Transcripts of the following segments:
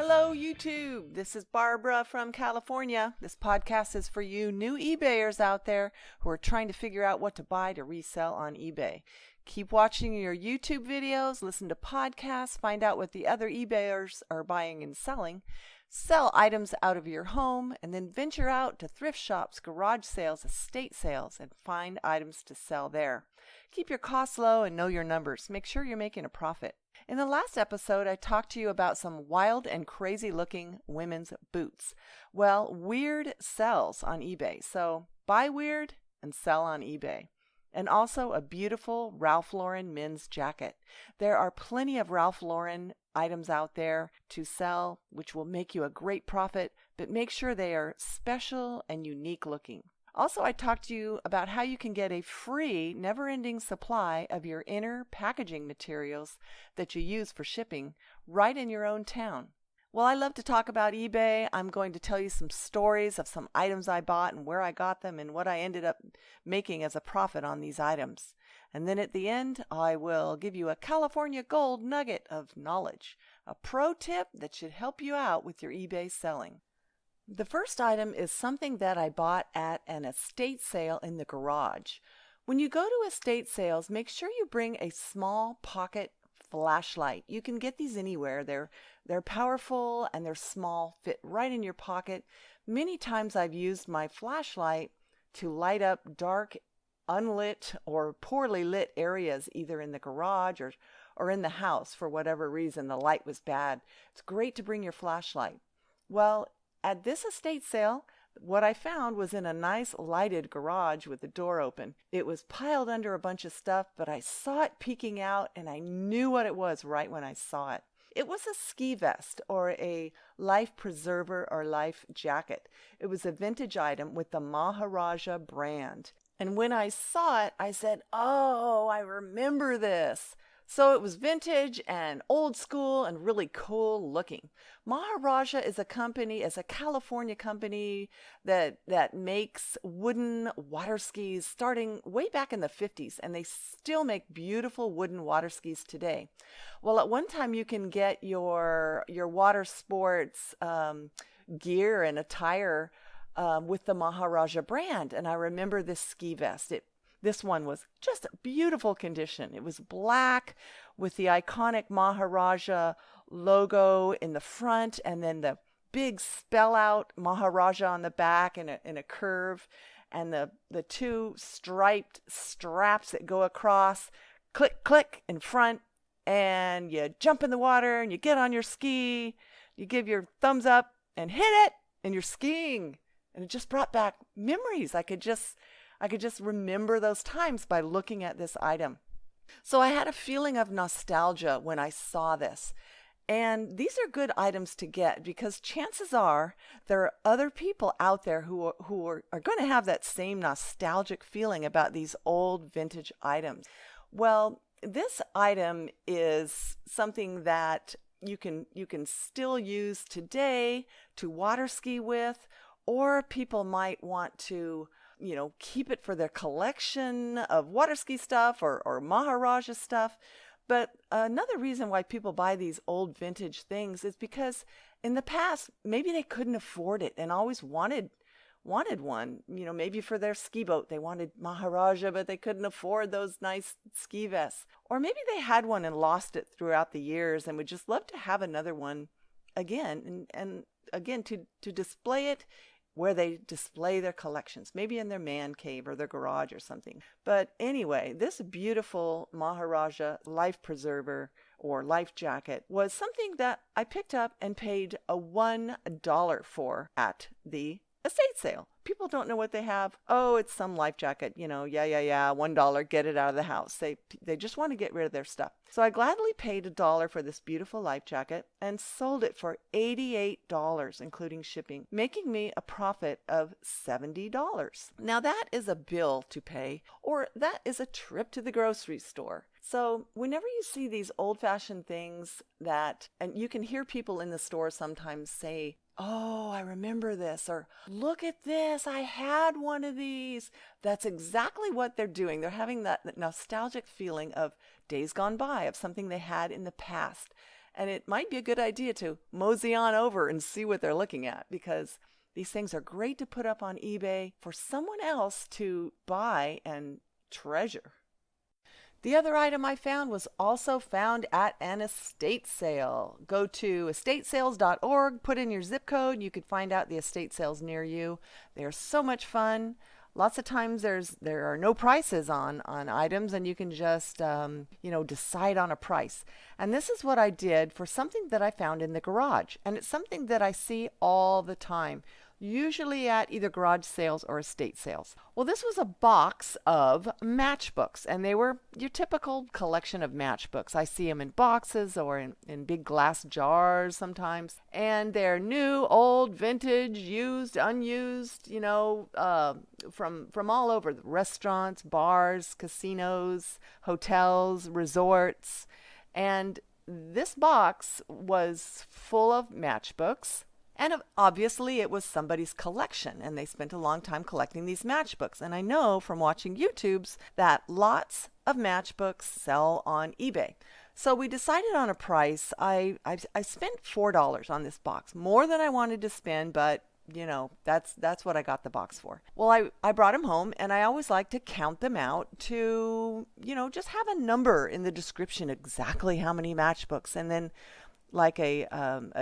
Hello, YouTube. This is Barbara from California. This podcast is for you new eBayers out there who are trying to figure out what to buy to resell on eBay. Keep watching your YouTube videos, listen to podcasts, find out what the other eBayers are buying and selling, sell items out of your home, and then venture out to thrift shops, garage sales, estate sales, and find items to sell there. Keep your costs low and know your numbers. Make sure you're making a profit. In the last episode, I talked to you about some wild and crazy looking women's boots. Well, weird sells on eBay. So buy weird and sell on eBay. And also a beautiful Ralph Lauren men's jacket. There are plenty of Ralph Lauren items out there to sell, which will make you a great profit, but make sure they are special and unique looking. Also, I talked to you about how you can get a free, never-ending supply of your inner packaging materials that you use for shipping right in your own town. Well, I love to talk about eBay. I'm going to tell you some stories of some items I bought and where I got them and what I ended up making as a profit on these items. And then at the end, I will give you a California gold nugget of knowledge, a pro tip that should help you out with your eBay selling. The first item is something that I bought at an estate sale in the garage. When you go to estate sales, make sure you bring a small pocket flashlight. You can get these anywhere. They're powerful and they're small, fit right in your pocket. Many times I've used my flashlight to light up dark, unlit or poorly lit areas, either in the garage or in the house for whatever reason the light was bad. It's great to bring your flashlight. Well, at this estate sale, what I found was in a nice lighted garage with the door open. It was piled under a bunch of stuff, but I saw it peeking out and I knew what it was right when I saw it. It was a ski vest or a life preserver or life jacket. It was a vintage item with the Maharaja brand. And when I saw it, I said, "Oh, I remember this." So it was vintage and old school and really cool looking. Maharaja is a California company that makes wooden water skis starting way back in the 50s, and they still make beautiful wooden water skis today. Well, at one time you can get your water sports gear and attire with the Maharaja brand, and I remember this ski vest. This one was just a beautiful condition. It was black with the iconic Maharaja logo in the front and then the big spell out Maharaja on the back in a curve, and the two striped straps that go across, click, click in front, and you jump in the water and you get on your ski, you give your thumbs up and hit it, and you're skiing. And it just brought back memories. I could just remember those times by looking at this item. So I had a feeling of nostalgia when I saw this. And these are good items to get because chances are there are other people out there who are going to have that same nostalgic feeling about these old vintage items. Well, this item is something that you can still use today to water ski with, or people might want to keep it for their collection of water ski stuff or Maharaja stuff. But another reason why people buy these old vintage things is because in the past, maybe they couldn't afford it and always wanted one. Maybe for their ski boat, they wanted Maharaja, but they couldn't afford those nice ski vests. Or maybe they had one and lost it throughout the years and would just love to have another one again. And again, to display it where they display their collections, maybe in their man cave or their garage or something. But anyway, this beautiful Maharaja life preserver or life jacket was something that I picked up and paid a $1 for at the estate sale. People don't know what they have. Oh, it's some life jacket, yeah, $1, get it out of the house. They just want to get rid of their stuff. So I gladly paid $1 for this beautiful life jacket and sold it for $88, including shipping, making me a profit of $70. Now that is a bill to pay, or that is a trip to the grocery store. So whenever you see these old-fashioned things and you can hear people in the store sometimes say, "Oh, I remember this," or "Look at this, I had one of these." That's exactly what they're doing. They're having that nostalgic feeling of days gone by, of something they had in the past. And it might be a good idea to mosey on over and see what they're looking at, because these things are great to put up on eBay for someone else to buy and treasure. The other item I found was also found at an estate sale. Go to estatesales.org, put in your zip code. You could find out the estate sales near you. They're so much fun. Lots of times there are no prices on items, and you can just decide on a price. And this is what I did for something that I found in the garage, and it's something that I see all the time, usually at either garage sales or estate sales. Well, this was a box of matchbooks, and they were your typical collection of matchbooks. I see them in boxes or in big glass jars sometimes, and they're new, old, vintage, used, unused, from all over, restaurants, bars, casinos, hotels, resorts. And this box was full of matchbooks. And obviously it was somebody's collection, and they spent a long time collecting these matchbooks. And I know from watching YouTubes that lots of matchbooks sell on eBay. So we decided on a price. I spent $4 on this box, more than I wanted to spend, but that's what I got the box for. Well, I brought them home, and I always like to count them out to, just have a number in the description, exactly how many matchbooks, and then like a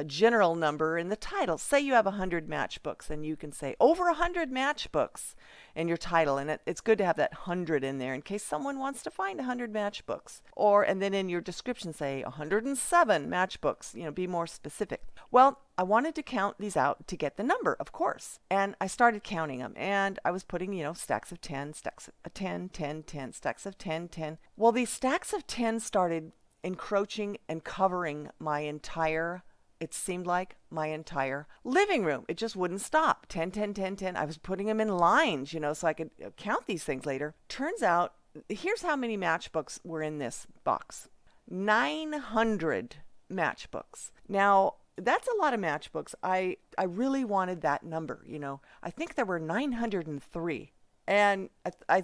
general number in the title. Say you have 100 matchbooks, and you can say over 100 matchbooks in your title, and it's good to have that 100 in there in case someone wants to find 100 matchbooks. And then in your description say 107 matchbooks, be more specific. Well, I wanted to count these out to get the number, of course, and I started counting them, and I was putting, stacks of 10, stacks of 10, 10, 10, stacks of 10, 10. Well, these stacks of 10 started encroaching and covering it seemed like my entire living room. It just wouldn't stop. 10, 10, 10, 10. I was putting them in lines, so I could count these things later. Turns out, here's how many matchbooks were in this box. 900 matchbooks. Now, that's a lot of matchbooks. I really wanted that number, I think there were 903. And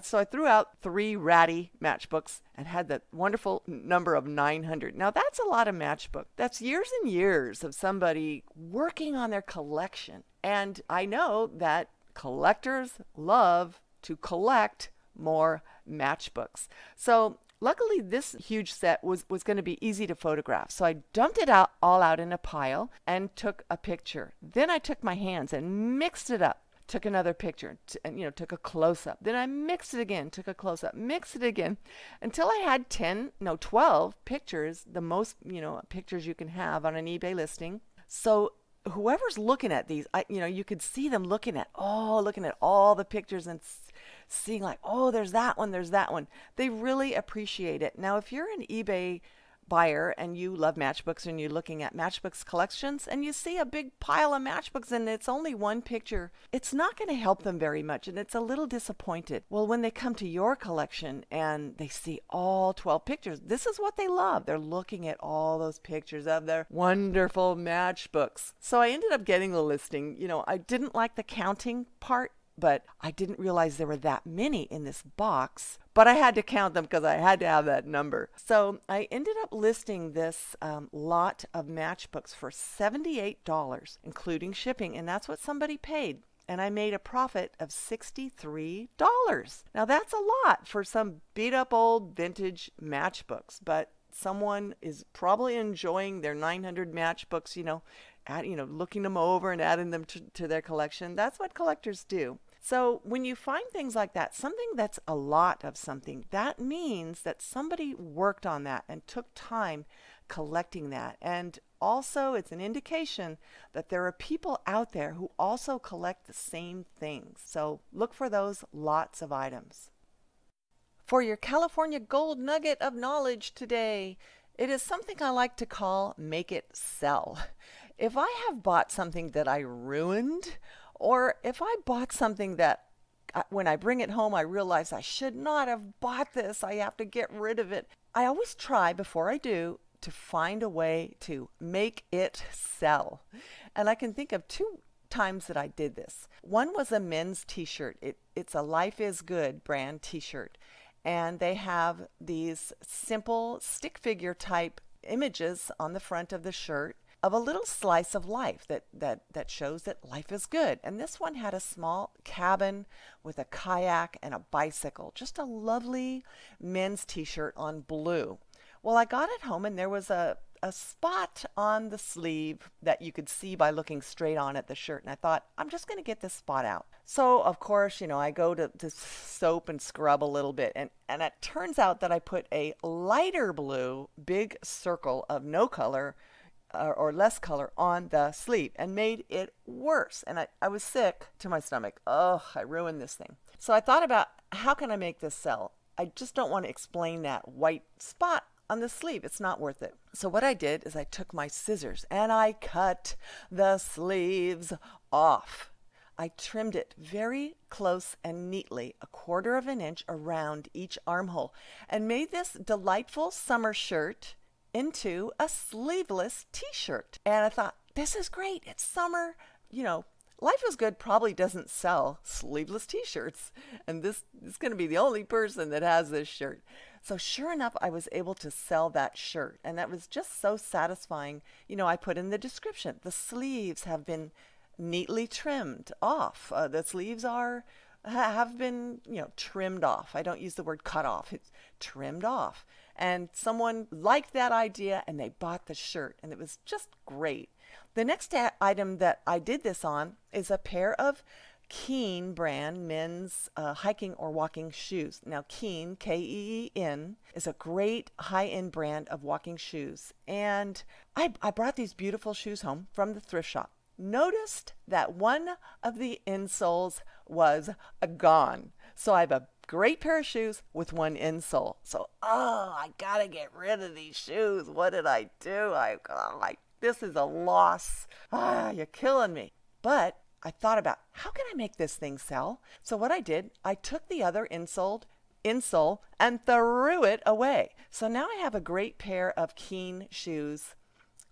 so I threw out 3 ratty matchbooks and had that wonderful number of 900. Now, that's a lot of matchbook. That's years and years of somebody working on their collection. And I know that collectors love to collect more matchbooks. So luckily, this huge set was going to be easy to photograph. So I dumped it all out in a pile and took a picture. Then I took my hands and mixed it up. Took another picture and took a close-up. Then I mixed it again, took a close-up, mixed it again, until I had 12 pictures, the most pictures you can have on an eBay listing. So whoever's looking at these, you could see them looking at all the pictures and seeing like, oh, there's that one, there's that one. They really appreciate it. Now, if you're an eBay buyer and you love matchbooks and you're looking at matchbooks collections and you see a big pile of matchbooks and it's only one picture, it's not going to help them very much, and it's a little disappointed. Well, when they come to your collection and they see all 12 pictures, this is what they love. They're looking at all those pictures of their wonderful matchbooks. So I ended up getting the listing. I didn't like the counting part, but I didn't realize there were that many in this box. But I had to count them because I had to have that number. So I ended up listing this lot of matchbooks for $78, including shipping. And that's what somebody paid. And I made a profit of $63. Now that's a lot for some beat up old vintage matchbooks. But someone is probably enjoying their 900 matchbooks, looking them over and adding them to their collection. That's what collectors do. So when you find things like that, something that's a lot of something, that means that somebody worked on that and took time collecting that. And also it's an indication that there are people out there who also collect the same things. So look for those lots of items. For your California gold nugget of knowledge today, it is something I like to call make it sell. If I have bought something that I ruined, or if I bought something that when I bring it home I realize I should not have bought this, I have to get rid of it, I always try before I do to find a way to make it sell. And I can think of 2 times that I did this. One was a men's t-shirt. It's a Life is Good brand t-shirt. And they have these simple stick figure type images on the front of the shirt of a little slice of life that shows that life is good. And this one had a small cabin with a kayak and a bicycle. Just a lovely men's t-shirt on blue. Well, I got it home and there was a spot on the sleeve that you could see by looking straight on at the shirt. And I thought, I'm just going to get this spot out. So, of course, I go to soap and scrub a little bit. And it turns out that I put a lighter blue big circle of no color or less color on the sleeve and made it worse. And I was sick to my stomach. Oh, I ruined this thing. So I thought about, how can I make this sell? I just don't want to explain that white spot on the sleeve. It's not worth it. So what I did is I took my scissors and I cut the sleeves off. I trimmed it very close and neatly, 1/4 of an inch around each armhole, and made this delightful summer shirt into a sleeveless t-shirt. And I thought, this is great. It's summer. Life is Good probably doesn't sell sleeveless t-shirts. And this is going to be the only person that has this shirt. So sure enough, I was able to sell that shirt. And that was just so satisfying. I put in the description, the sleeves have been neatly trimmed off. The sleeves have been, trimmed off. I don't use the word cut off. It's trimmed off. And someone liked that idea and they bought the shirt, and it was just great. The next item that I did this on is a pair of Keen brand men's hiking or walking shoes. Now Keen, K-E-E-N, is a great high-end brand of walking shoes. And I brought these beautiful shoes home from the thrift shop. Noticed that one of the insoles was gone. So I have a great pair of shoes with one insole. So, I gotta get rid of these shoes. What did I do? This is a loss. You're killing me. But I thought about, how can I make this thing sell? So what I did, I took the other insole and threw it away. So now I have a great pair of Keen shoes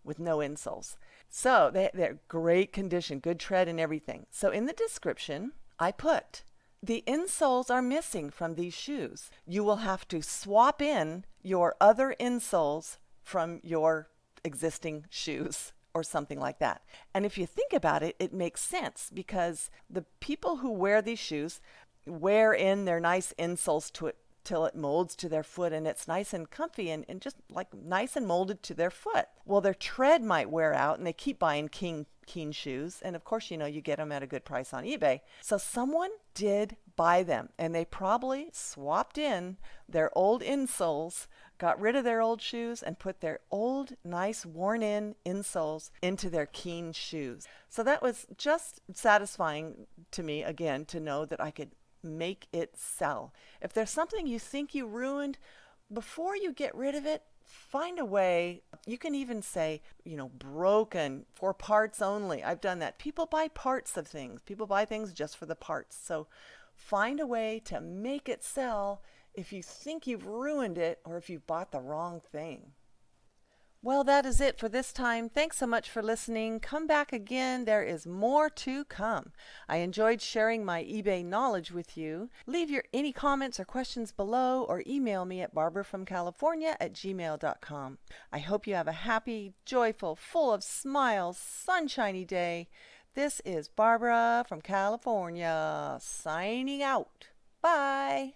with no insoles. So they're great condition, good tread and everything. So in the description, I put, the insoles are missing from these shoes. You will have to swap in your other insoles from your existing shoes or something like that. And if you think about it, it makes sense, because the people who wear these shoes wear in their nice insoles to it till it molds to their foot and it's nice and comfy and just like nice and molded to their foot. Well, their tread might wear out and they keep buying Keen shoes. And of course, you get them at a good price on eBay. So someone did buy them and they probably swapped in their old insoles, got rid of their old shoes and put their old, nice, worn-in insoles into their Keen shoes. So that was just satisfying to me, again, to know that I could make it sell. If there's something you think you ruined, before you get rid of it, find a way. You can even say, broken, for parts only. I've done that. People buy parts of things. People buy things just for the parts. So find a way to make it sell if you think you've ruined it or if you've bought the wrong thing. Well, that is it for this time. Thanks so much for listening. Come back again. There is more to come. I enjoyed sharing my eBay knowledge with you. Leave your any comments or questions below or email me at barbarafromcalifornia@gmail.com. I hope you have a happy, joyful, full of smiles, sunshiny day. This is Barbara from California signing out. Bye.